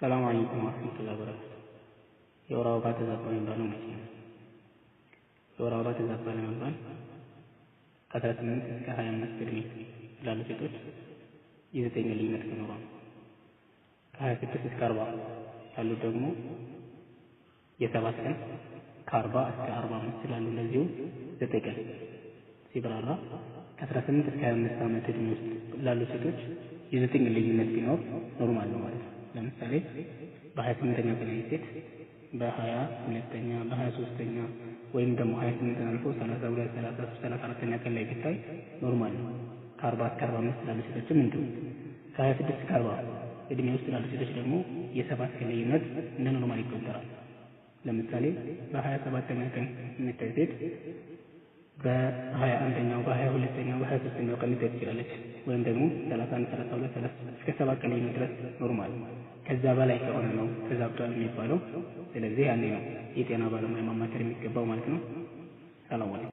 ሰላም አለይኩም ወራህመቱላሂ ወበረካቱህ። የወር አበባ ተዛባ የሚባለው መቼ ነው? የወር አበባ ተዛባ ለመባል ከ18 እስከ 25 ዕድሜ ላሉ ሴቶች የ9 ቀን ልዩነት ከኖረው ነው። ከ26 እስከ 40 ላሉ ደግሞ የ7 ቀን፣ ከ40 እስከ 45 ላሉ እንደዚሁ 9 ቀን ሲብራራ ከ18 እስከ 25 ዓመት ዕድሜ ውስጥ ላሉ ሴቶች የ9 ቀን ልዩነት ቢኖር ኖርማል ነው ማለት ነው። ለምሳሌ በ28ኛው ቀን ሴት በ22ኛ በ23ኛ ወይም ደግሞ 28 አልፎ 32 33 34ኛ ቀን ላይ ቢታይ ኖርማል ነው። ከ40 እስከ 45 ላሉ ሴቶችም እንዲሁ። ከ26 እስከ 40 ዕድሜ ውስጥ ላሉ ሴቶች ደግሞ የ7 ቀን ልዩነት እንደ ኖርማል ይቆጠራል። ለምሳሌ በ27ኛ ቀን የምታይ ሴት በ21ኛው በ22ኛው በ23ኛው ቀን ልታይ ትችላለች። ወይም ደግሞ 31 32 33 እስከ 7 ቀን ልዩነት ድረስ ኖርማል። ከዛ በላይ ከሆነ ነው ተዛብቷል የሚባለው። ስለዚህ ያኔ ነው የጤና ባለሙያ ማማከር የሚገባው ማለት ነው። ሰላም አለይኩም።